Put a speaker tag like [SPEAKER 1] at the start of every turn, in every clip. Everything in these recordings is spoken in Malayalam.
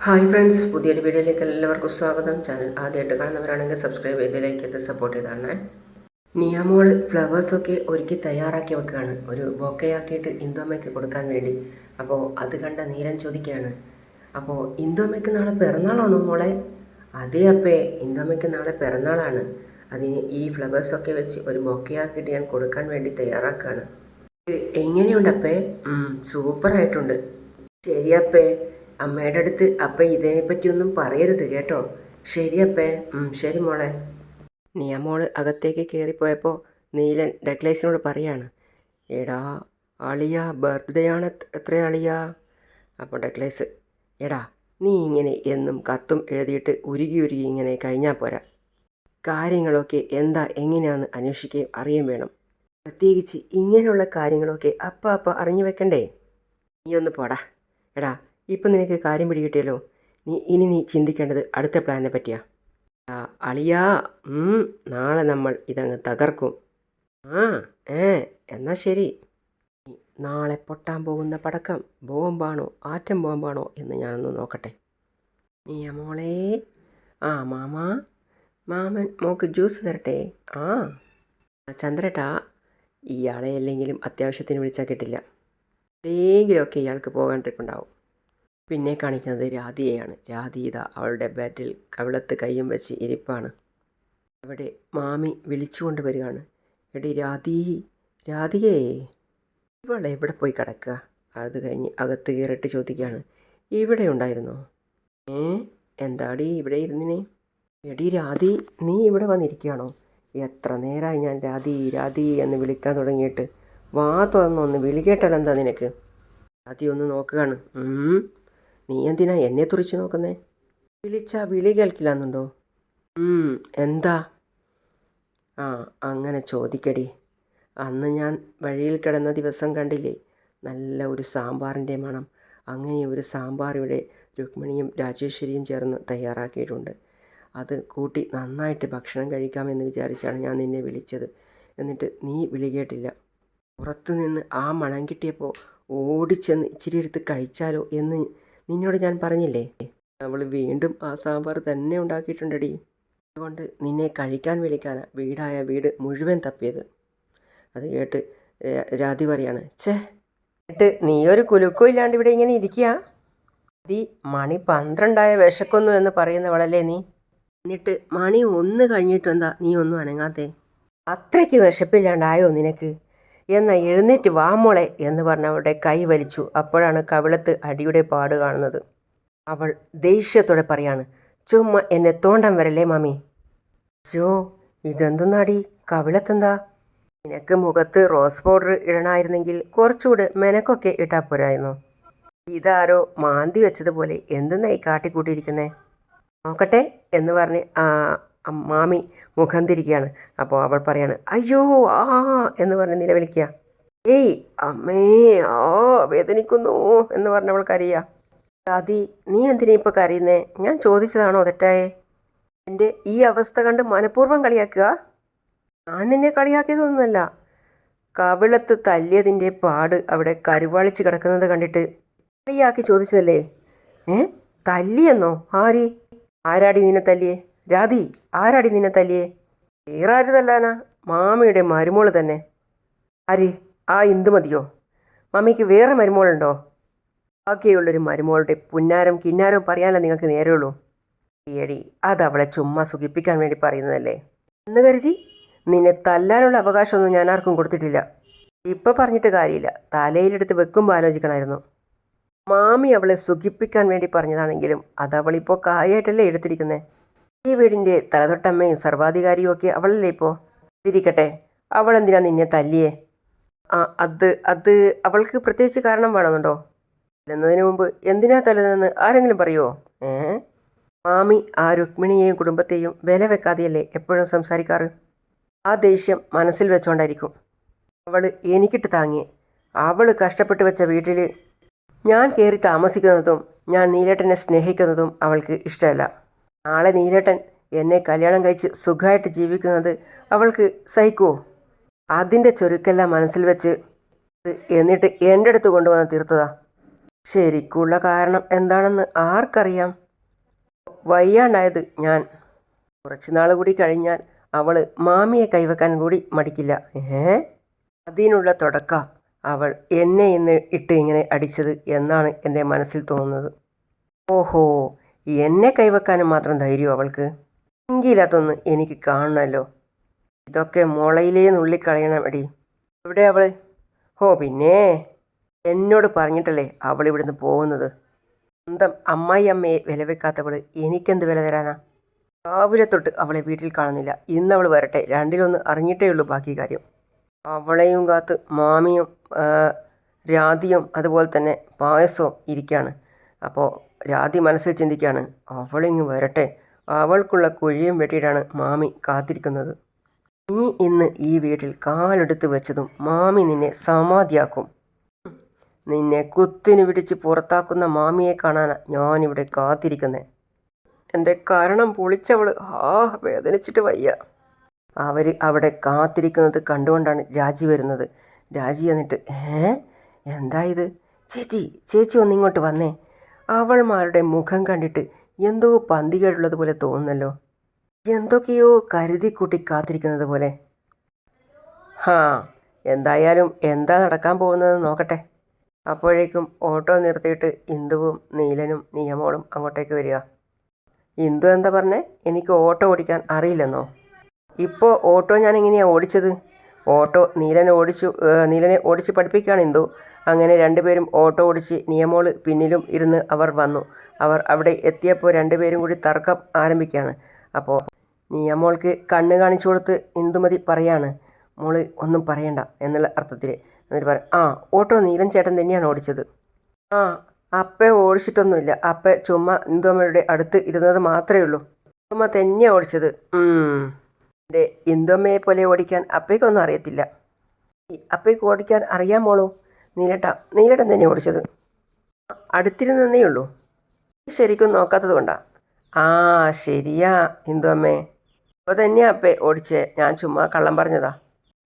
[SPEAKER 1] ഹായ് ഫ്രണ്ട്സ്, പുതിയൊരു വീഡിയോയിലേക്ക് എല്ലാവർക്കും സ്വാഗതം. ചാനൽ ആദ്യമായിട്ട് കാണുന്നവരാണെങ്കിൽ സബ്സ്ക്രൈബ് ചെയ്ത് ലൈക്ക് ചെയ്ത് സപ്പോർട്ട് ചെയ്താണ്. നിയമോള് ഫ്ലവേഴ്സൊക്കെ ഒരുക്കി തയ്യാറാക്കി വെക്കുകയാണ്, ഒരു ബൊക്കയാക്കിയിട്ട് ഇന്ദോമ്മയ്ക്ക് കൊടുക്കാൻ വേണ്ടി. അപ്പോൾ അത് കണ്ട നീരൻ ചോദിക്കുകയാണ്, അപ്പോൾ ഇന്ദോമ്മയ്ക്ക് നാളെ പിറന്നാളാണോ മോളെ? അതേ അപ്പേ, ഇന്ദോമ്മയ്ക്ക് നാളെ പിറന്നാളാണ്. അതിന് ഈ ഫ്ലവേഴ്സൊക്കെ വെച്ച് ഒരു ബൊക്കയാക്കിയിട്ട് ഞാൻ കൊടുക്കാൻ വേണ്ടി തയ്യാറാക്കുകയാണ്. എങ്ങനെയുണ്ടപ്പേ? സൂപ്പറായിട്ടുണ്ട്. ശരിയപ്പേ, അമ്മയുടെ അടുത്ത് അപ്പ ഇതിനെപ്പറ്റിയൊന്നും പറയരുത് കേട്ടോ. ശരിയപ്പേ. ശരി മോളെ. നിയമോള് അകത്തേക്ക് കയറിപ്പോയപ്പോൾ നീലൻ ഡഗ്ലൈസിനോട് പറയാണ്, എടാ അളിയ ബർത്ത്ഡേ ആണ് എത്ര അളിയ? അപ്പോൾ ഡഗ്ലൈസ്, എടാ നീ ഇങ്ങനെ എന്നും കത്തും എഴുതിയിട്ട് ഉരുകി ഇങ്ങനെ കഴിഞ്ഞാൽ പോരാ. കാര്യങ്ങളൊക്കെ എന്താ എങ്ങനെയാണെന്ന് അന്വേഷിക്കുകയും അറിയാൻ വേണം. പ്രത്യേകിച്ച് ഇങ്ങനെയുള്ള കാര്യങ്ങളൊക്കെ അപ്പ അറിഞ്ഞു വെക്കണ്ടേ? നീ ഒന്ന് പോടാ. എടാ, ഇപ്പം നിനക്ക് കാര്യം പിടികിട്ടിയല്ലോ. നീ ചിന്തിക്കേണ്ടത് അടുത്ത പ്ലാനിനെ പറ്റിയാ. അളിയാ, നാളെ നമ്മൾ ഇതങ്ങ് തകർക്കും. ആ എന്നാ ശരി. നാളെ പൊട്ടാൻ പോകുന്ന പടക്കം ബോംബാണോ ആറ്റം ബോംബാണോ എന്ന് ഞാനൊന്ന് നോക്കട്ടെ. നീ മോളെ. മാമൻ മോക്ക് ജ്യൂസ് തരട്ടെ? ചന്ദ്രേട്ടാ, ഇയാളെ അല്ലെങ്കിലും അത്യാവശ്യത്തിന് വിളിച്ചാൽ കിട്ടില്ല. എവിടെയെങ്കിലുമൊക്കെ ഇയാൾക്ക് പോകാൻ ട്രിപ്പുണ്ടാവും. പിന്നെ കാണിക്കുന്നത് രാധിയെയാണ്. രാധീത അവളുടെ ബെഡിൽ കവിളത്ത് കയ്യും വെച്ച് ഇരിപ്പാണ്. അവിടെ മാമി വിളിച്ചുകൊണ്ട് വരികയാണ്, എടി രാധികേ, ഇവളെ എവിടെ പോയി കിടക്കുക? അത് കഴിഞ്ഞ് അകത്ത് കയറിയിട്ട് ചോദിക്കുകയാണ്, ഇവിടെ ഉണ്ടായിരുന്നോ? എന്താടി ഇവിടെ ഇരുന്നിനെ? എടി രാധി, നീ ഇവിടെ വന്നിരിക്കുകയാണോ? എത്ര നേരമായി ഞാൻ രാധി എന്ന് വിളിക്കാൻ തുടങ്ങിയിട്ട്. വാ തുറന്നൊന്ന് വിളി കേട്ടാലെന്താ നിനക്ക്? രാധി ഒന്ന് നോക്കുകയാണ്. നീ എന്തിനാ എന്നെ തുറിച്ച് നോക്കുന്നേ? വിളിച്ചാ വിളി കേൾക്കില്ലെന്നുണ്ടോ? എന്താ? അങ്ങനെ ചോദിക്കടി. അന്ന് ഞാൻ വഴിയിൽ കിടന്ന ദിവസം കണ്ടില്ലേ, നല്ല ഒരു സാമ്പാറിൻ്റെ മണം. അങ്ങനെ ഒരു സാമ്പാർ ഇവിടെ രുക്മിണിയും രാജേശ്വരിയും ചേർന്ന് തയ്യാറാക്കിയിട്ടുണ്ട്. അത് കൂട്ടി നന്നായിട്ട് ഭക്ഷണം കഴിക്കാമെന്ന് വിചാരിച്ചാണ് ഞാൻ നിന്നെ വിളിച്ചത്. എന്നിട്ട് നീ വിളി കേട്ടില്ല. പുറത്തുനിന്ന് ആ മണം കിട്ടിയപ്പോൾ ഓടിച്ചെന്ന് ഇച്ചിരി എടുത്ത് കഴിച്ചാലോ എന്ന് നിന്നോട് ഞാൻ പറഞ്ഞില്ലേ? അവൾ വീണ്ടും ആ സാമ്പാർ തന്നെ ഉണ്ടാക്കിയിട്ടുണ്ടടി. അതുകൊണ്ട് നിന്നെ കഴിക്കാൻ വിളിക്കാനാ വീട് മുഴുവൻ തപ്പിയത്. അത് കേട്ട് രാധി പറയാണ്, എന്നിട്ട് നീ ഒരു കുലുക്കും ഇല്ലാണ്ട് ഇവിടെ ഇങ്ങനെ ഇരിക്കുക? മണി 12 വിശക്കുന്നു എന്ന് പറയുന്നവളല്ലേ നീ? എന്നിട്ട് മണി 1 കഴിഞ്ഞിട്ടെന്താ നീ ഒന്നും അനങ്ങാത്തേ? അത്രയ്ക്ക് വിശപ്പില്ലാണ്ടായോ നിനക്ക്? എന്നാൽ എഴുന്നേറ്റ് വാ മോളെ എന്ന് പറഞ്ഞ് അവളുടെ കൈ വലിച്ചു. അപ്പോഴാണ് കവിളത്ത് അടിയുടെ പാട് കാണുന്നത്. അവൾ ദേഷ്യത്തോടെ പറയാണ്, ചുമ്മാ എന്നെ തോണ്ടാൻ വരല്ലേ മാമി. ഇതെന്തെന്നാടി കവിളത്തെന്താ? നിനക്ക് മുഖത്ത് റോസ് പൗഡർ ഇടണമായിരുന്നെങ്കിൽ കുറച്ചുകൂടെ മെനക്കൊക്കെ ഇട്ടാൽ പോരായിരുന്നു. ഇതാരോ മാന്തി വെച്ചതുപോലെ എന്തെന്നായി കാട്ടിക്കൂട്ടിയിരിക്കുന്നേ? നോക്കട്ടെ എന്ന് പറഞ്ഞ് മാമി മുഖം തിരിക്കുകയാണ്. അപ്പോൾ അവൾ പറയാണ്, അയ്യോ എന്ന് പറഞ്ഞ് നിലവിളിക്കുക. അമ്മേ, വേദനിക്കുന്നു എന്ന് പറഞ്ഞവൾ കരയുക. രാധി, നീ എന്തിനാ ഇപ്പോൾ കരയുന്നേ? ഞാൻ ചോദിച്ചതാണോ തെറ്റായേ? എൻ്റെ ഈ അവസ്ഥ കണ്ട് മനഃപൂർവ്വം കളിയാക്കുക? ഞാൻ നിന്നെ കളിയാക്കിയതൊന്നുമല്ല. കവിളത്ത് തല്ലിയതിൻ്റെ പാട് അവിടെ കരുവാളിച്ച് കിടക്കുന്നത് കണ്ടിട്ട് കളിയാക്കി ചോദിച്ചതല്ലേ? തല്ലിയെന്നോ? ആരാടി നിന്നെ തല്ലിയേ? രാധി, ആരാടി നിന്നെ തല്ലിയേ? വേറെ ആര് തല്ലാനാ? മാമിയുടെ മരുമോള് തന്നെ. ആര്? ആ ഇന്ദുമതിയോ? മമ്മിക്ക് വേറെ മരുമോളുണ്ടോ? ബാക്കിയുള്ളൊരു മരുമോളുടെ പുന്നാരം കിന്നാരം പറയാനല്ലേ നിങ്ങൾക്ക് നേരെയുള്ളൂ. ഏടി, അതവളെ ചുമ്മാ സുഖിപ്പിക്കാൻ വേണ്ടി പറയുന്നതല്ലേ എന്ന് കരുതി നിന്നെ തല്ലാനുള്ള അവകാശമൊന്നും ഞാൻ ആർക്കും കൊടുത്തിട്ടില്ല. ഇപ്പം പറഞ്ഞിട്ട് കാര്യമില്ല, തലയിലെടുത്ത് വെക്കുമ്പോൾ ആലോചിക്കണമായിരുന്നു. മാമി അവളെ സുഖിപ്പിക്കാൻ വേണ്ടി പറഞ്ഞതാണെങ്കിലും അതവളിപ്പോൾ കാര്യമായിട്ടല്ലേ എടുത്തിരിക്കുന്നത്. ഈ വീടിൻ്റെ തലതൊട്ടമ്മയും സർവാധികാരിയും ഒക്കെ അവളല്ലേ ഇപ്പോൾ? തിരിക്കട്ടെ, അവളെന്തിനാ നിന്നെ തല്ലിയേ? അത് അവൾക്ക് പ്രത്യേകിച്ച് കാരണം വേണമെന്നുണ്ടോ? എന്നതിന് മുമ്പ് എന്തിനാ തല്ലുന്നതെന്ന് ആരെങ്കിലും പറയുമോ? മാമി ആ രുക്മിണിയെയും കുടുംബത്തെയും വില വെക്കാതെയല്ലേ എപ്പോഴും സംസാരിക്കാറ്? ആ ദേഷ്യം മനസ്സിൽ വെച്ചോണ്ടായിരിക്കും അവൾ എനിക്കിട്ട് താങ്ങി. അവൾ കഷ്ടപ്പെട്ട് വെച്ച വീട്ടിൽ ഞാൻ കയറി താമസിക്കുന്നതും ഞാൻ നീലേട്ടനെ സ്നേഹിക്കുന്നതും അവൾക്ക് ഇഷ്ടമല്ല. നാളെ നീലേട്ടൻ എന്നെ കല്യാണം കഴിച്ച് സുഖമായിട്ട് ജീവിക്കുന്നത് അവൾക്ക് സഹിക്കുമോ? അതിൻ്റെ ചൊരുക്കെല്ലാം മനസ്സിൽ വെച്ച് എന്നിട്ട് എൻ്റെ അടുത്ത് കൊണ്ടുവന്ന് തീർത്തതാ. ശരിക്കുള്ള കാരണം എന്താണെന്ന് ആർക്കറിയാം? വയ്യാണ്ടായത് ഞാൻ. കുറച്ചു നാൾ കൂടി കഴിഞ്ഞാൽ അവൾ മാമിയെ കൈവെക്കാൻ കൂടി മടിക്കില്ല. അതിനുള്ള തുടക്ക അവൾ എന്നെ ഇന്ന് ഇട്ട് ഇങ്ങനെ അടിച്ചത് എന്നാണ് എൻ്റെ മനസ്സിൽ തോന്നുന്നത്. ഓഹോ, എന്നെ കൈവെക്കാനും മാത്രം ധൈര്യം അവൾക്ക്? എങ്കിലതൊന്ന് എനിക്ക് കാണണമല്ലോ. ഇതൊക്കെ മുളയിലേ നുള്ളിക്കളയണം എടി. എവിടെ അവൾ? ഓ പിന്നെ, എന്നോട് പറഞ്ഞിട്ടല്ലേ അവൾ ഇവിടുന്ന് പോകുന്നത്. സ്വന്തം അമ്മായി അമ്മയെ വില വെക്കാത്തവൾ എനിക്കെന്ത് വില തരാനാ? രാവിലെ തൊട്ട് അവളെ വീട്ടിൽ കാണുന്നില്ല. ഇന്നവൾ വരട്ടെ, രണ്ടിലൊന്ന് അറിഞ്ഞിട്ടേ ഉള്ളൂ ബാക്കി കാര്യം. അവളെയും കാത്ത് മാമിയും രാധിയും അതുപോലെ തന്നെ പായസവും ഇരിക്കുകയാണ്. അപ്പോൾ രാധി മനസ്സിൽ ചിന്തിക്കുകയാണ്, അവളിങ്ങ് വരട്ടെ, അവൾക്കുള്ള കുഴിയും വെട്ടിയിട്ടാണ് മാമി കാത്തിരിക്കുന്നത്. നീ ഇന്ന് ഈ വീട്ടിൽ കാലെടുത്ത് വെച്ചതും മാമി നിന്നെ സമാധിയാക്കും. നിന്നെ കുത്തിന് പിടിച്ച് പുറത്താക്കുന്ന മാമിയെ കാണാനാണ് ഞാനിവിടെ കാത്തിരിക്കുന്നത്. എൻ്റെ കരണം പൊളിച്ചവൾ, വേദനിച്ചിട്ട് വയ്യ. അവർ അവിടെ കാത്തിരിക്കുന്നത് കണ്ടുകൊണ്ടാണ് രാജി വരുന്നത്. രാജി എന്നിട്ട്, എന്താ ഇത്? ചേച്ചി ചേച്ചി ഒന്നിങ്ങോട്ട് വന്നേ. അവൾമാരുടെ മുഖം കണ്ടിട്ട് എന്തോ പന്തികേടുള്ളത് പോലെ തോന്നുന്നല്ലോ. എന്തൊക്കെയോ കരുതിക്കൂട്ടി കാത്തിരിക്കുന്നത് പോലെ. എന്തായാലും എന്താ നടക്കാൻ പോകുന്നതെന്ന് നോക്കട്ടെ. അപ്പോഴേക്കും ഓട്ടോ നിർത്തിയിട്ട് ഇന്ദുവും നീലനും നിയമോളും അങ്ങോട്ടേക്ക് വരിക. ഇന്ദു എന്താ പറഞ്ഞേ? എനിക്ക് ഓട്ടോ ഓടിക്കാൻ അറിയില്ലെന്നോ? ഇപ്പോൾ ഓട്ടോ ഞാൻ എങ്ങനെയാണ് ഓടിച്ചത്? ഓട്ടോ നീലനെ ഓടിച്ച് പഠിപ്പിക്കുകയാണ് ഇന്ദു. അങ്ങനെ രണ്ടുപേരും ഓട്ടോ ഓടിച്ച് നിയമോള് പിന്നിലും ഇരുന്ന് അവർ വന്നു. അവർ അവിടെ എത്തിയപ്പോൾ രണ്ടുപേരും കൂടി തർക്കം ആരംഭിക്കുകയാണ്. അപ്പോൾ നിയമോൾക്ക് കണ്ണ് കാണിച്ചു കൊടുത്ത് ഇന്ദുമതി പറയാണ്, മോള് ഒന്നും പറയണ്ട എന്നുള്ള അർത്ഥത്തിൽ. എന്നിട്ട് ഓട്ടോ നീലൻ ചേട്ടൻ തന്നെയാണ് ഓടിച്ചത്. അപ്പ ഓടിച്ചിട്ടൊന്നുമില്ല. അപ്പ ചുമ്മാ ഇന്ദുമ്മയുടെ അടുത്ത് ഇരുന്നത് മാത്രമേ ഉള്ളൂ. ചുമ്മാ തന്നെയാണ് ഓടിച്ചത്. എൻ്റെ ഇന്ദുമ്മയെ പോലെ ഓടിക്കാൻ അപ്പയ്ക്കൊന്നും അറിയത്തില്ല. അപ്പയ്ക്ക് ഓടിക്കാൻ അറിയാമോളൂ? നീലട്ടൻ തന്നെ ഓടിച്ചത്. അടുത്തിരുന്നേ ഉള്ളൂ. ശരിക്കും നോക്കാത്തത് കൊണ്ടാണ്. ശരിയാ ഇന്ദുമ്മേ, അപ്പോൾ തന്നെയാണ് അപ്പേ ഓടിച്ചേ. ഞാൻ ചുമ്മാ കള്ളം പറഞ്ഞതാ.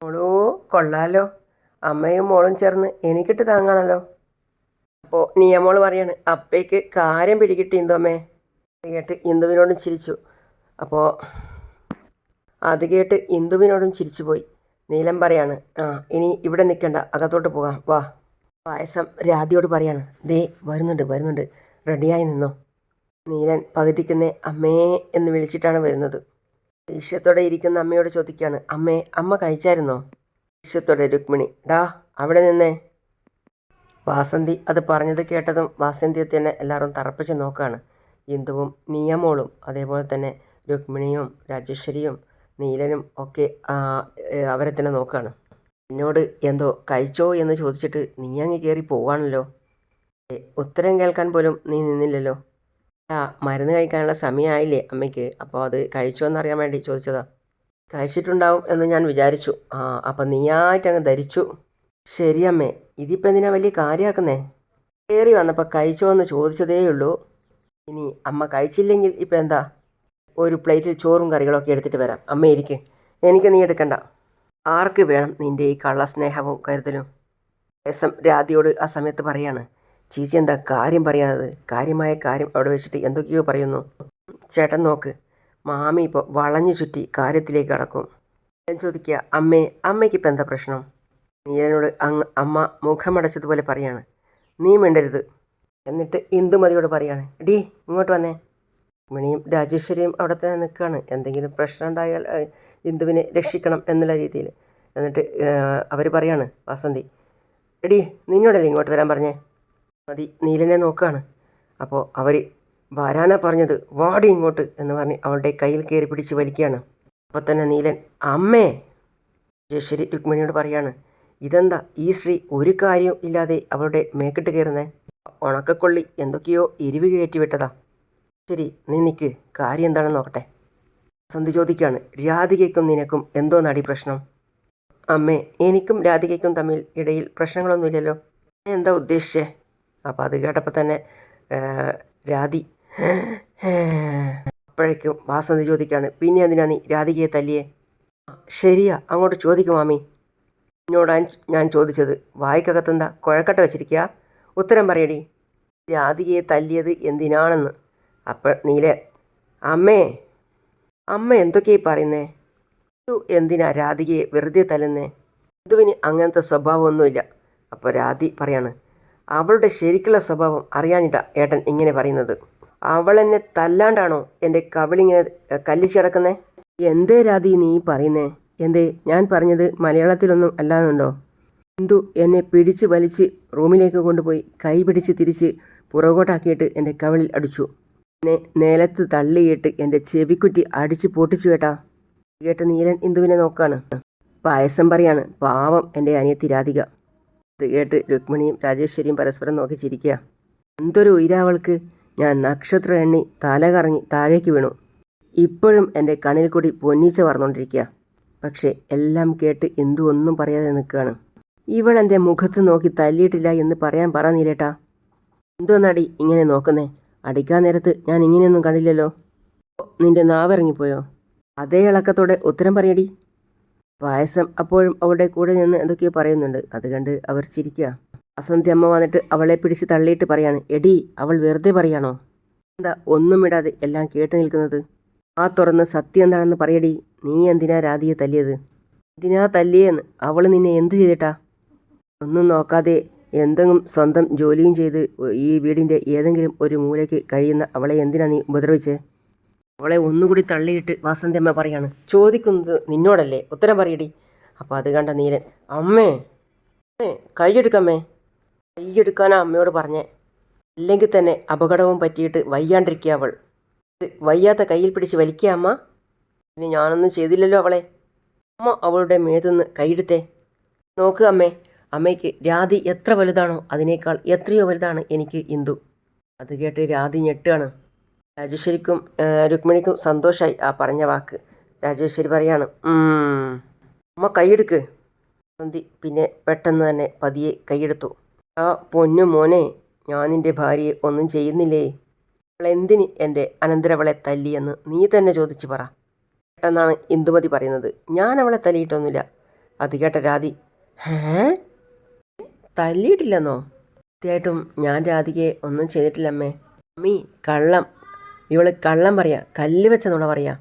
[SPEAKER 1] മോളൂ കൊള്ളാലോ, അമ്മയും മോളും ചേർന്ന് എനിക്കിട്ട് താങ്ങാണല്ലോ. അപ്പോൾ നിയമോൾ പറയാണ്, അപ്പയ്ക്ക് കാര്യം പിടികിട്ടി ഇന്ദുമ്മേ. അത് കേട്ട് ഇന്ദുവിനോടും ചിരിച്ചു. അപ്പോൾ അത് കേട്ട് ഇന്ദുവിനോടും ചിരിച്ചു പോയി. നീലം പറയാണ്, ഇനി ഇവിടെ നിൽക്കണ്ട, അകത്തോട്ട് പോകാം, വാ. പായസം രാധിയോട് പറയാണ്, ദേ വരുന്നുണ്ട്, റെഡിയായി നിന്നോ. നീലൻ പകുതിക്കുന്നേ അമ്മേ എന്ന് വിളിച്ചിട്ടാണ് വരുന്നത്. ഈശ്വത്തോടെ ഇരിക്കുന്ന അമ്മയോട് ചോദിക്കുകയാണ്, അമ്മ കഴിച്ചായിരുന്നോ? ഈശ്വത്തോടെ രുക്മിണി, അവിടെ നിന്നേ. വാസന്തി അത് പറഞ്ഞത് കേട്ടതും വാസന്തിയെ തന്നെ എല്ലാവരും തറപ്പിച്ച് നോക്കുകയാണ്. ഇന്ദുവും നിയമോളും അതേപോലെ തന്നെ രുക്മിണിയും രാജേശ്വരിയും നീലനും ഒക്കെ അവരെ തന്നെ നോക്കുകയാണ്. എന്നോട് എന്തോ കഴിച്ചോ എന്ന് ചോദിച്ചിട്ട് നീ അങ്ങ് കയറി പോവാണല്ലോ. ഉത്തരം കേൾക്കാൻ പോലും നീ നിന്നില്ലല്ലോ. മരുന്ന് കഴിക്കാനുള്ള സമയമായില്ലേ അമ്മയ്ക്ക്, അപ്പോൾ അത് കഴിച്ചോ എന്നറിയാൻ വേണ്ടി ചോദിച്ചതാ. കഴിച്ചിട്ടുണ്ടാവും എന്ന് ഞാൻ വിചാരിച്ചു. അപ്പം നീയായിട്ടങ്ങ് ധരിച്ചു. ശരി അമ്മേ, ഇതിപ്പോൾ എന്തിനാ വലിയ കാര്യമാക്കുന്നേ? കയറി വന്നപ്പോൾ കഴിച്ചോ എന്ന് ചോദിച്ചതേ ഉള്ളൂ. ഇനി അമ്മ കഴിച്ചില്ലെങ്കിൽ ഇപ്പം എന്താ, ഒരു പ്ലേറ്റിൽ ചോറും കറികളൊക്കെ എടുത്തിട്ട് വരാം. അമ്മ ഇരിക്ക്, എനിക്ക് നീ എടുക്കണ്ട. ആർക്ക് വേണം നിൻ്റെ ഈ കള്ളസ്നേഹവും കരുതലും? രാധിയോട് ആ സമയത്ത് പറയാണ്, ചേച്ചി എന്താ കാര്യം പറയാത്തത്? കാര്യമായ കാര്യം അവിടെ വെച്ചിട്ട് എന്തൊക്കെയോ പറയുന്നു. ചേട്ടൻ നോക്ക്, മാമി ഇപ്പോൾ വളഞ്ഞു ചുറ്റി കാര്യത്തിലേക്ക് കടക്കും. ഞാൻ ചോദിക്കുക, അമ്മയ്ക്കിപ്പോൾ എന്താ പ്രശ്നം? നീലനോട് അമ്മ മുഖമടച്ചതുപോലെ പറയാണ്, നീ മിണ്ടരുത്. എന്നിട്ട് ഇന്ദുമതിയോട് പറയാണ്, ഡീ ഇങ്ങോട്ട് വന്നേ. മിണിയും രാജേശ്വരിയും അവിടെ തന്നെ നിൽക്കുകയാണ്. എന്തെങ്കിലും പ്രശ്നം ഉണ്ടായാൽ ഇന്ദുവിനെ രക്ഷിക്കണം എന്നുള്ള രീതിയിൽ. എന്നിട്ട് അവർ പറയാണ്, വാസന്തി, എടീ നിന്നോടല്ലേ ഇങ്ങോട്ട് വരാൻ പറഞ്ഞേ? മതി നീലനെ നോക്കുകയാണ്. അപ്പോൾ അവർ വരാനാ പറഞ്ഞത്, വാടി ഇങ്ങോട്ട് എന്ന് പറഞ്ഞ് അവളുടെ കയ്യിൽ കയറി പിടിച്ച് വലിക്കുകയാണ്. അപ്പോൾ തന്നെ നീലൻ, അമ്മേ. രാജേശ്വരി രുക്മിണിയോട് പറയാണ്, ഇതെന്താ ഈ ശ്രീ ഒരു കാര്യവും ഇല്ലാതെ അവളുടെ മേക്കിട്ട് കയറുന്നേ? ഉണക്കക്കൊള്ളി എന്തൊക്കെയോ എരിവ് കയറ്റി വിട്ടതാ. ശരി, നീ നിൽക്ക്, കാര്യം എന്താണെന്ന് നോക്കട്ടെ. സന്ധി ചോദിക്കുകയാണ്, രാധികയ്ക്കും നിനക്കും എന്തോ നടി പ്രശ്നം? അമ്മേ, എനിക്കും രാധികയ്ക്കും തമ്മിൽ ഇടയിൽ പ്രശ്നങ്ങളൊന്നുമില്ലല്ലോ. എന്താ ഉദ്ദേശിച്ചേ? അപ്പോൾ അത് കേട്ടപ്പോൾ തന്നെ രാധി അപ്പോഴേക്കും വാസന്തി ചോദിക്കുകയാണ്, പിന്നെ എന്തിനാ നീ രാധികയെ തല്ലിയേ? ശരിയാ, അങ്ങോട്ട് ചോദിക്കും മാമി. എന്നോടാണ് ഞാൻ ചോദിച്ചത്. വായിക്കകത്തെന്താ കുഴക്കട്ട വെച്ചിരിക്കുക? ഉത്തരം പറയടി. രാധികയെ തല്ലിയത് എന്തിനാണെന്ന്. അപ്പോൾ നീലൻ, അമ്മേ, അമ്മ എന്തൊക്കെയായി പറയുന്നേ? ഇന്ദു എന്തിനാ രാധികയെ വെറുതെ തല്ലുന്നേ? ഇന്ദുവിന് അങ്ങനത്തെ സ്വഭാവമൊന്നുമില്ല. അപ്പോൾ രാധി പറയാണ്, അവളുടെ ശരിക്കുള്ള സ്വഭാവം അറിയാഞ്ഞിട്ടാ ഏട്ടൻ ഇങ്ങനെ പറയുന്നത്. അവളെന്നെ തല്ലാണ്ടാണോ എൻ്റെ കവിളിങ്ങനെ കല്ലിച്ച് കിടക്കുന്നേ? എന്തേ രാധി നീ പറയുന്നേ? എന്തേ ഞാൻ പറഞ്ഞത് മലയാളത്തിലൊന്നും അല്ലാന്നുണ്ടോ? ഇന്ദു എന്നെ പിടിച്ച് വലിച്ച് റൂമിലേക്ക് കൊണ്ടുപോയി കൈ പിടിച്ച് തിരിച്ച് പുറകോട്ടാക്കിയിട്ട് എൻ്റെ കവിളിൽ അടിച്ചു. എന്നെ നിലത്ത് തള്ളിയിട്ട് എൻ്റെ ചെവിക്കുറ്റി അടിച്ച് പൊട്ടിച്ചു കേട്ടാ. കേട്ട് നീലൻ ഇന്ദുവിനെ നോക്കാണ്. പായസം പറയാണ്, പാവം എൻ്റെ അനിയത്തി രാധിക. ഇത് കേട്ട് രുക്മിണിയും രാജേശ്വരിയും പരസ്പരം നോക്കി ചിരിക്കുക. എന്തൊരു ഉയരാവൾക്ക്. ഞാൻ നക്ഷത്രം എണ്ണി തല കറങ്ങി താഴേക്ക് വീണു. ഇപ്പോഴും എൻ്റെ കണ്ണിൽ കൂടി പൊന്നീച്ച പറന്നുകൊണ്ടിരിക്കുക. പക്ഷേ എല്ലാം കേട്ട് ഇന്ദു ഒന്നും പറയാതെ നിൽക്കുകയാണ്. ഇവൾ എൻ്റെ മുഖത്ത് നോക്കി തല്ലിയിട്ടില്ല എന്ന് പറയാൻ പറ നീലേട്ടാ. എന്തോന്നടി ഇങ്ങനെ നോക്കുന്നേ? അടിക്കാൻ നേരത്ത് ഞാൻ ഇങ്ങനെയൊന്നും കണ്ടില്ലല്ലോ. നിന്റെ നാവിറങ്ങിപ്പോയോ? അതേ ഇളക്കത്തോടെ ഉത്തരം പറയടി. പായസം അപ്പോഴും അവളുടെ കൂടെ നിന്ന് എന്തൊക്കെയോ പറയുന്നുണ്ട്. അത് കണ്ട് അവർ ചിരിക്കുക. വസന്തി അമ്മ വന്നിട്ട് അവളെ പിടിച്ച് തള്ളിയിട്ട് പറയാണ്, എടി അവൾ വെറുതെ പറയാണോ? എന്താ ഒന്നും ഇടാതെ എല്ലാം കേട്ട് നിൽക്കുന്നത്? ആ തുറന്ന് സത്യം എന്താണെന്ന് പറയടി. നീ എന്തിനാ രാധിയെ തല്ലിയത്? എന്തിനാ തല്ലിയെന്ന്? അവൾ നിന്നെ എന്ത് ചെയ്തിട്ടാ? ഒന്നും നോക്കാതെ എന്തെങ്കിലും സ്വന്തം ജോലിയും ചെയ്ത് ഈ വീടിൻ്റെ ഏതെങ്കിലും ഒരു മൂലയ്ക്ക് കഴിയുന്ന അവളെ എന്തിനാ നീ ഉപദ്രവിച്ചേ? അവളെ ഒന്നുകൂടി തള്ളിയിട്ട് വാസന്തി അമ്മ പറയാണ്, ചോദിക്കുന്നത് നിന്നോടല്ലേ, ഉത്തരം പറയടി. അപ്പോൾ അത് കണ്ട നീലൻ, അമ്മേ, കൈയെടുക്കമ്മേ. കൈയെടുക്കാനാ അമ്മയോട് പറഞ്ഞേ. അല്ലെങ്കിൽ തന്നെ അപകടവും പറ്റിയിട്ട് വയ്യാണ്ടിരിക്കുക അവൾ. വയ്യാത്ത കയ്യിൽ പിടിച്ച് വലിക്കുക അമ്മ. പിന്നെ ഞാനൊന്നും ചെയ്തില്ലല്ലോ അവളെ. അമ്മ അവളുടെ മേത്തുനിന്ന് കൈയെടുത്തേ. നോക്കുക അമ്മേ, അമ്മയ്ക്ക് രാധി എത്ര വലുതാണോ അതിനേക്കാൾ എത്രയോ വലുതാണ് എനിക്ക് ഇന്ദു. അത് കേട്ട് രാധി ഞെട്ടുകയാണ്. രാജേശ്വരിക്കും രുക്മിണിക്കും സന്തോഷമായി ആ പറഞ്ഞ വാക്ക്. രാജേശ്വരി പറയാണ്, അമ്മ കൈയെടുക്ക്. വസന്തി പിന്നെ പെട്ടെന്ന് തന്നെ പതിയെ കൈയെടുത്തു. ആ പൊന്നു മോനെ, ഞാൻ നിൻ്റെ ഭാര്യയെ ഒന്നും ചെയ്യുന്നില്ലേ? അവളെന്തിന് എൻ്റെ അനന്തരവളെ തല്ലിയെന്ന് നീ തന്നെ ചോദിച്ചു പറ. പെട്ടെന്നാണ് ഇന്ദുമതി പറയുന്നത്, ഞാൻ അവളെ തല്ലിയിട്ടൊന്നുമില്ല. അത് കേട്ട രാധി, തല്ലിയിട്ടില്ലെന്നോ? സത്യമായിട്ടും ഞാൻ രാധികയെ ഒന്നും ചെയ്തിട്ടില്ലമ്മേ. അമ്മി കള്ളം, ഇവള് കള്ളം പറയാ, കല്ല് വെച്ച നുണ പറയാ.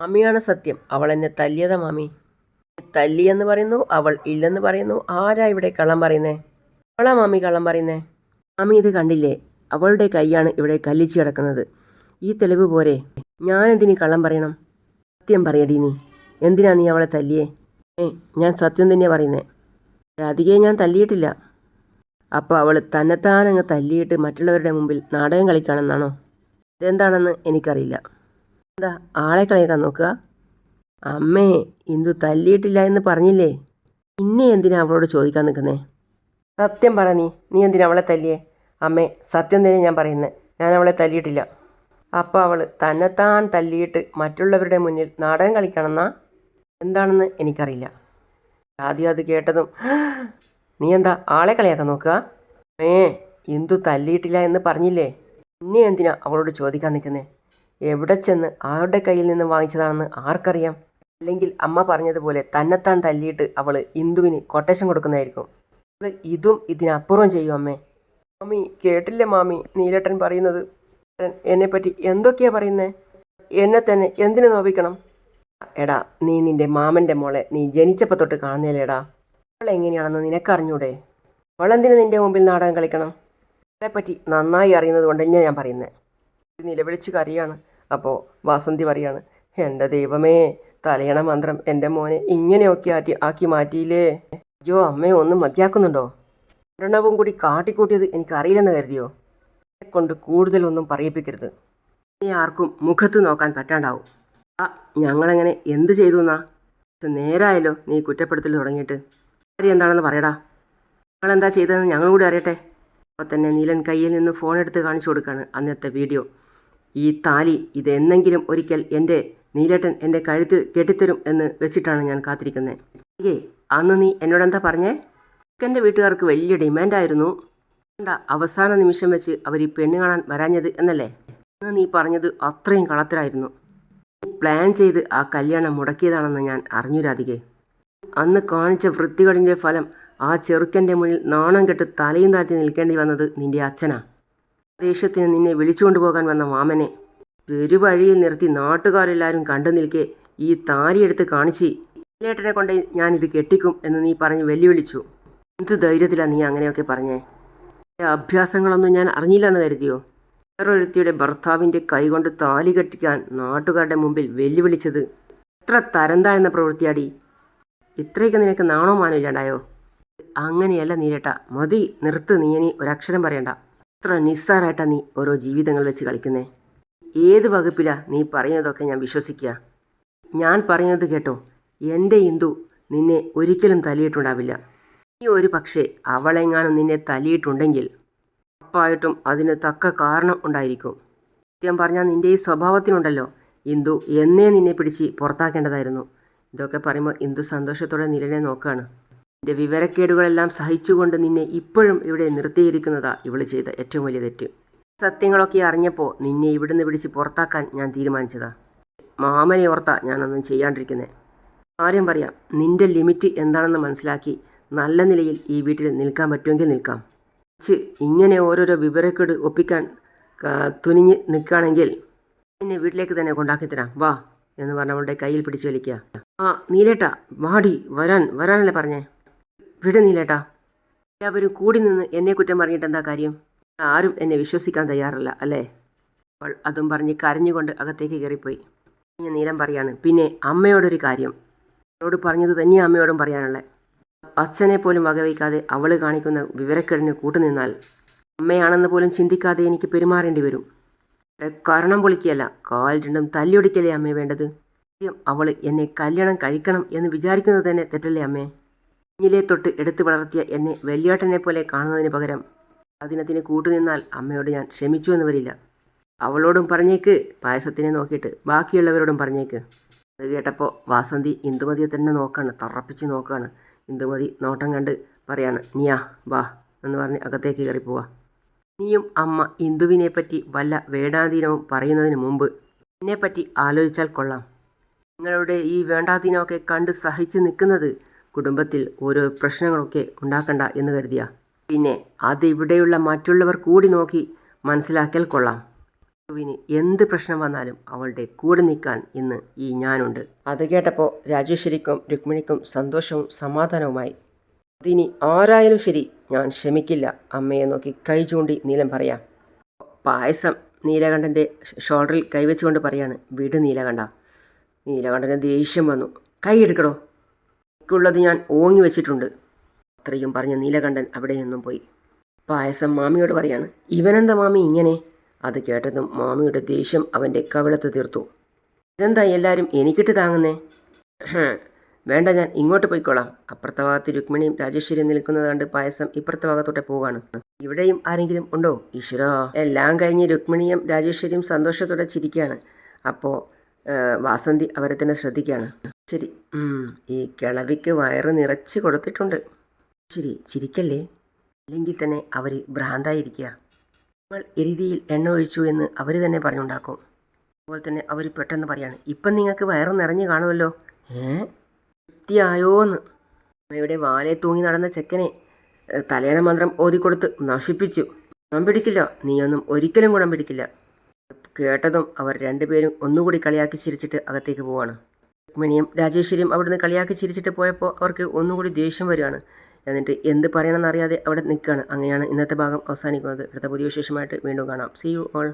[SPEAKER 1] മാമിയാണ് സത്യം, അവൾ എന്നെ തല്ലിയതാ മാമി. തല്ലിയെന്ന് പറയുന്നു, അവൾ ഇല്ലെന്ന് പറയുന്നു. ആരാ ഇവിടെ കള്ളം പറയുന്നേ? അവളാ മാമി കള്ളം പറയുന്നേ. മാമി ഇത് കണ്ടില്ലേ, അവളുടെ കൈയാണ് ഇവിടെ കല്ലിച്ച് കിടക്കുന്നത്. ഈ തെളിവ് പോരെ? ഞാനെന്തിനീ കള്ളം പറയണം? സത്യം പറയടി നീ. എന്തിനാ നീ അവളെ തല്ലിയേ? ഞാൻ സത്യം തന്നെയാ പറയുന്നേ. രാധികയെ ഞാൻ തല്ലിയിട്ടില്ല. അപ്പോൾ അവൾ തന്നെത്താനങ്ങ് തല്ലിയിട്ട് മറ്റുള്ളവരുടെ മുമ്പിൽ നാടകം കളിക്കുകയാണെന്നാണോ? ഇതെന്താണെന്ന് എനിക്കറിയില്ല. എന്താ ആളെ കളിയാക്കാൻ നോക്കുക? അമ്മേ, ഇന്ദു തല്ലിയിട്ടില്ല എന്ന് പറഞ്ഞില്ലേ, പിന്നെ എന്തിനാ അവളോട് ചോദിക്കാൻ നിൽക്കുന്നേ? സത്യം പറ നീ എന്തിനാ അവളെ തല്ലിയേ? അമ്മേ, സത്യം തന്നെ ഞാൻ പറയുന്നത്, ഞാൻ അവളെ തല്ലിയിട്ടില്ല. അപ്പോൾ അവൾ തന്നെത്താൻ തല്ലിയിട്ട് മറ്റുള്ളവരുടെ മുന്നിൽ നാടകം കളിക്കണമെന്നാ? എന്താണെന്ന് എനിക്കറിയില്ല. ആദ്യം അത് കേട്ടതും, നീ എന്താ ആളെ കളിയാക്കാൻ നോക്കുക? ഇന്ദു തല്ലിയിട്ടില്ല എന്ന് പറഞ്ഞില്ലേ, പിന്നെ എന്തിനാ അവളോട് ചോദിക്കാൻ നിൽക്കുന്നേ? എവിടെ ചെന്ന് ആരുടെ കയ്യിൽ നിന്ന് വാങ്ങിച്ചതാണെന്ന് ആർക്കറിയാം? അല്ലെങ്കിൽ അമ്മ പറഞ്ഞതുപോലെ തന്നെത്താൻ തല്ലിയിട്ട് അവൾ ഇന്ദുവിന് കൊട്ടേഷൻ കൊടുക്കുന്നതായിരിക്കും. അവൾ ഇതും ഇതിനപ്പുറം ചെയ്യും. അമ്മേ, മാമി കേട്ടില്ലേ മാമി നീലേട്ടൻ പറയുന്നത്? എന്നെപ്പറ്റി എന്തൊക്കെയാ പറയുന്നേ? എന്നെ തന്നെ എന്തിനു നോവിക്കണം? എടാ, നീ നിൻ്റെ മാമൻ്റെ മോളെ നീ ജനിച്ചപ്പോൾ തൊട്ട് കാണുന്നില്ലേടാ. അവളെങ്ങനെയാണെന്ന് നിനക്കറിഞ്ഞൂടെ? അവളെന്തിനു നിൻ്റെ മുമ്പിൽ നാടകം കളിക്കണം? അവളെപ്പറ്റി നന്നായി അറിയുന്നത് കൊണ്ട് തന്നെയാണ് ഞാൻ പറയുന്നത്. നിലവിളിച്ച് കരയാണ്. അപ്പോൾ വാസന്തി പറയാണ്, എൻ്റെ ദൈവമേ, തലയണ മന്ത്രം എൻ്റെ മോനെ ഇങ്ങനെയൊക്കെ ആക്കി മാറ്റിയില്ലേ. അയ്യോ അമ്മയെ ഒന്നും മതിയാക്കുന്നുണ്ടോ? ഒരെണ്ണവും കൂടി കാട്ടിക്കൂട്ടിയത് എനിക്കറിയില്ലെന്ന് കരുതിയോ? കൊണ്ട് കൂടുതലൊന്നും പറയിപ്പിക്കരുത്. ഇനി ആർക്കും മുഖത്ത് നോക്കാൻ പറ്റാണ്ടാവും. ഞങ്ങളെങ്ങനെ എന്ത് ചെയ്തു എന്നാ? നേരായല്ലോ നീ കുറ്റപ്പെടുത്തൽ തുടങ്ങിയിട്ട്. കാര്യം എന്താണെന്ന് പറയടാ. ഞങ്ങളെന്താ ചെയ്തതെന്ന് ഞങ്ങളും കൂടി അറിയട്ടെ. അപ്പോൾ തന്നെ നീലൻ കയ്യിൽ നിന്ന് ഫോൺ എടുത്ത് കാണിച്ചു കൊടുക്കുകയാണ് അന്നത്തെ വീഡിയോ. ഈ താലി ഇതെന്നെങ്കിലും ഒരിക്കൽ എൻ്റെ നീലേട്ടൻ എൻ്റെ കഴുത്ത് കെട്ടിത്തരും എന്ന് വെച്ചിട്ടാണ് ഞാൻ കാത്തിരിക്കുന്നത്. അന്ന് നീ എന്നോടെന്താ പറഞ്ഞേ? എൻ്റെ വീട്ടുകാർക്ക് വലിയ ഡിമാൻഡായിരുന്നു. അവസാന നിമിഷം വെച്ച് അവർ ഈ പെണ്ണ് കാണാൻ വരാഞ്ഞത് എന്നല്ലേ? അന്ന് നീ പറഞ്ഞത് അത്രയും കളത്തിലായിരുന്നു. നീ പ്ലാൻ ചെയ്ത് ആ കല്യാണം മുടക്കിയതാണെന്ന് ഞാൻ അറിഞ്ഞു രാധികേ. അന്ന് കാണിച്ച വൃത്തികേടിൻ്റെ ഫലം ആ ചെറുക്കൻ്റെ മുന്നിൽ നാണം കെട്ട് തലയും താഴ്ത്തി നിൽക്കേണ്ടി വന്നത് നിൻ്റെ അച്ഛനാ. ദേഷ്യത്തിന് നിന്നെ വിളിച്ചുകൊണ്ടു പോകാൻ വന്ന മാമനെ പെരുവഴിയിൽ നിർത്തി നാട്ടുകാരെല്ലാവരും കണ്ടു നിൽക്കെ ഈ താരിയെടുത്ത് കാണിച്ച് നീലേട്ടനെ കൊണ്ട് ഞാനിത് കെട്ടിക്കും എന്ന് നീ പറഞ്ഞ് വെല്ലുവിളിച്ചു. എന്ത് ധൈര്യത്തിലാണ് നീ അങ്ങനെയൊക്കെ പറഞ്ഞേ? അഭ്യാസങ്ങളൊന്നും ഞാൻ അറിഞ്ഞില്ലെന്ന് കരുതിയോ? വേറൊരുത്തിയുടെ ഭർത്താവിൻ്റെ കൈകൊണ്ട് താലി കെട്ടിക്കാൻ നാട്ടുകാരുടെ മുമ്പിൽ വെല്ലുവിളിച്ചത് എത്ര തരം താഴ്ന്ന പ്രവൃത്തിയാടി. ഇത്രയൊക്കെ നിനക്ക് നാണോ മാനോ ഇല്ലാണ്ടായോ? അങ്ങനെയല്ല നീലേട്ട, മതി, നിർത്ത്. നീ ഇനി ഒരക്ഷരം പറയണ്ട. എത്ര നിസ്സാരമായിട്ടാണ് നീ ഓരോ ജീവിതങ്ങൾ വെച്ച് കളിക്കുന്നേ. ഏത് വകുപ്പിലാ നീ പറയുന്നതൊക്കെ ഞാൻ വിശ്വസിക്കുക? ഞാൻ പറയുന്നത് കേട്ടോ, എൻ്റെ ഇന്ദു നിന്നെ ഒരിക്കലും തല്ലിയിട്ടുണ്ടാവില്ല. നീ ഒരു പക്ഷേ അവളെങ്ങാനും നിന്നെ തല്ലിയിട്ടുണ്ടെങ്കിൽ ഉറപ്പായിട്ടും അതിന് തക്ക കാരണം ഉണ്ടായിരിക്കും. സത്യം പറഞ്ഞാൽ നിൻ്റെ ഈ സ്വഭാവത്തിനുണ്ടല്ലോ ഇന്ദു എന്നേ നിന്നെ പിടിച്ച് പുറത്താക്കേണ്ടതായിരുന്നു. ഇതൊക്കെ പറയുമ്പോൾ ഇന്ദു സന്തോഷത്തോടെ നിലനെ നോക്കുകയാണ്. നിൻ്റെ വിവരക്കേടുകളെല്ലാം സഹിച്ചുകൊണ്ട് നിന്നെ ഇപ്പോഴും ഇവിടെ നിർത്തിയിരിക്കുന്നതാ ഇവള് ചെയ്ത ഏറ്റവും വലിയ തെറ്റ്. സത്യങ്ങളൊക്കെ അറിഞ്ഞപ്പോൾ നിന്നെ ഇവിടുന്ന് പിടിച്ച് പുറത്താക്കാൻ ഞാൻ തീരുമാനിച്ചതാ. മാമനെ ഓർത്താ ഞാനൊന്നും ചെയ്യാണ്ടിരിക്കുന്നത്. കാര്യം പറയാം, നിൻ്റെ ലിമിറ്റ് എന്താണെന്ന് മനസ്സിലാക്കി നല്ല നിലയിൽ ഈ വീട്ടിൽ നിൽക്കാൻ പറ്റുമെങ്കിൽ നിൽക്കാം. ഇങ്ങനെ ഓരോരോ വിവരക്കേട് ഒപ്പിക്കാൻ തുനിഞ്ഞ് നിൽക്കുകയാണെങ്കിൽ എന്നെ വീട്ടിലേക്ക് തന്നെ കൊണ്ടാക്കി തരാം, വാ എന്ന് പറഞ്ഞ അവളുടെ കയ്യിൽ പിടിച്ച് വലിക്കുക. ആ നീലേട്ടാ, വാടി, വരാനല്ലേ പറഞ്ഞേ? വിട് നീലേട്ടാ. എല്ലാവരും കൂടി നിന്ന് എന്നെ കുറ്റം പറഞ്ഞിട്ട് എന്താ കാര്യം? ആരും എന്നെ വിശ്വസിക്കാൻ തയ്യാറല്ല അല്ലേ? അവൾ അതും പറഞ്ഞ് കരഞ്ഞുകൊണ്ട് അകത്തേക്ക് കയറിപ്പോയി. നീലം പറയാണ്, പിന്നെ അമ്മയോടൊരു കാര്യം അവളോട് പറഞ്ഞത് തന്നെയാണ് അമ്മയോടും പറയാനുള്ളത്. അച്ഛനെ പോലും വകവയ്ക്കാതെ അവൾ കാണിക്കുന്ന വിവരക്കേടിന് കൂട്ടുനിന്നാൽ അമ്മയാണെന്ന് പോലും ചിന്തിക്കാതെ എനിക്ക് പെരുമാറേണ്ടി വരും. കരണം പൊളിക്കുകയല്ല, കാൽ രണ്ടും തല്ലിയൊടിക്കലേ അമ്മേ വേണ്ടത്. അവൾ എന്നെ കല്യാണം കഴിക്കണം എന്ന് വിചാരിക്കുന്നത് തന്നെ തെറ്റല്ലേ അമ്മേ? കുഞ്ഞിലെ തൊട്ട് എടുത്തു വളർത്തിയ എന്നെ വലിയേട്ടനെ പോലെ കാണുന്നതിന് പകരം അതിനത്തിന് കൂട്ടുനിന്നാൽ അമ്മയോട് ഞാൻ ക്ഷമിച്ചു എന്ന് വരില്ല. അവളോടും പറഞ്ഞേക്ക്, പായസത്തിനെ നോക്കിയിട്ട് ബാക്കിയുള്ളവരോടും പറഞ്ഞേക്ക്. അത് കേട്ടപ്പോൾ വാസന്തി ഇന്ദുമതിയെ തന്നെ നോക്കുകയാണ്, തറപ്പിച്ച് നോക്കുകയാണ്. ഇന്ദുമതി നോട്ടം കണ്ട് പറയാണ്, നീയാ വാ എന്ന് പറഞ്ഞ് അകത്തേക്ക് കയറി പോവാ. ഇനിയും അമ്മ ഇന്ദുവിനെപ്പറ്റി വല്ല വേണ്ടാധീനവും പറയുന്നതിന് മുമ്പ് എന്നെപ്പറ്റി ആലോചിച്ചാൽ കൊള്ളാം. നിങ്ങളുടെ ഈ വേണ്ടാധീനമൊക്കെ കണ്ട് സഹിച്ച് നിൽക്കുന്നത് കുടുംബത്തിൽ ഓരോ പ്രശ്നങ്ങളൊക്കെ ഉണ്ടാക്കണ്ട എന്ന് കരുതിയാ. പിന്നെ അതിവിടെയുള്ള മറ്റുള്ളവർ കൂടി നോക്കി മനസ്സിലാക്കിയാൽ കൊള്ളാം. ഇന്ദുവിന് എന്ത് പ്രശ്നം വന്നാലും അവളുടെ കൂടെ നിൽക്കാൻ ഇന്ന് ഈ ഞാനുണ്ട്. അത് കേട്ടപ്പോൾ രാജേശ്വരിക്കും രുക്മിണിക്കും സന്തോഷവും സമാധാനവുമായി. അതിനി ആരായാലും ശരി, ഞാൻ ക്ഷമിക്കില്ല. അമ്മയെ നോക്കി കൈ ചൂണ്ടി നീലം പറയാം. പായസം നീലകണ്ഠൻ്റെ ഷോൾഡറിൽ കൈവച്ചുകൊണ്ട് പറയാണ്, വിട് നീലകണ്ഠ. നീലകണ്ഠന് ദേഷ്യം വന്നു. കൈ എടുക്കടോ, എനിക്കുള്ളത് ഞാൻ ഓങ്ങി വെച്ചിട്ടുണ്ട്. അത്രയും പറഞ്ഞ നീലകണ്ഠൻ അവിടെ നിന്നും പോയി. പായസം മാമിയോട് പറയാണ്, ഇവനെന്താ മാമി ഇങ്ങനെ? അത് കേട്ടതും മാമിയുടെ ദേഷ്യം അവൻ്റെ കവിളത്ത് തീർത്തു. ഇതെന്താ എല്ലാവരും എനിക്കിട്ട് താങ്ങുന്നേ? വേണ്ട, ഞാൻ ഇങ്ങോട്ട് പോയിക്കോളാം. അപ്പുറത്തെ ഭാഗത്ത് രുക്മിണിയും രാജേശ്വരിയും നിൽക്കുന്നത് കണ്ട് പായസം ഇപ്പുറത്തെ ഭാഗത്തോട്ടെ പോവുകയാണ്. ഇവിടെയും ആരെങ്കിലും ഉണ്ടോ? ഈശ്വരാ. എല്ലാം കഴിഞ്ഞ് രുക്മിണിയും രാജേശ്വരിയും സന്തോഷത്തോടെ ചിരിക്കുകയാണ്. അപ്പോൾ വാസന്തി അവരെ തന്നെ ശ്രദ്ധിക്കുകയാണ്. ശരി, ഈ കിളവിക്ക് വയറ് നിറച്ച് കൊടുത്തിട്ടുണ്ട്. ശരി, ചിരിക്കല്ലേ, അല്ലെങ്കിൽ തന്നെ അവർ ഭ്രാന്തായിരിക്കുക. നിങ്ങൾ എരുതിയിൽ എണ്ണ ഒഴിച്ചു എന്ന് അവർ തന്നെ പറഞ്ഞുണ്ടാക്കും. അതുപോലെ തന്നെ അവർ പെട്ടെന്ന് പറയാണ്, ഇപ്പം നിങ്ങൾക്ക് വയറ് നിറഞ്ഞു കാണുമല്ലോ. തൃപ്തിയായോന്ന്? അമ്മയുടെ വാലെ തൂങ്ങി നടന്ന ചെക്കനെ തലേണ മന്ത്രം ഓതിക്കൊടുത്ത് നശിപ്പിച്ചു. ഗുണം പിടിക്കില്ല, നീയൊന്നും ഒരിക്കലും ഗുണം പിടിക്കില്ല. കേട്ടതും അവർ രണ്ടുപേരും ഒന്നുകൂടി കളിയാക്കി ചിരിച്ചിട്ട് അകത്തേക്ക് പോവാണ്. രുക്മിണിയും രാജേശ്വരിയും അവിടുന്ന് കളിയാക്കി ചിരിച്ചിട്ട് പോയപ്പോൾ അവർക്ക് ഒന്നുകൂടി ദേഷ്യം വരികയാണ്. എന്നിട്ട് എന്ത് പറയണമെന്നറിയാതെ അവിടെ നിൽക്കുകയാണ്. അങ്ങനെയാണ് ഇന്നത്തെ ഭാഗം അവസാനിക്കുന്നത്. അടുത്ത പുതിയ വിശേഷമായിട്ട് വീണ്ടും കാണാം. See you all.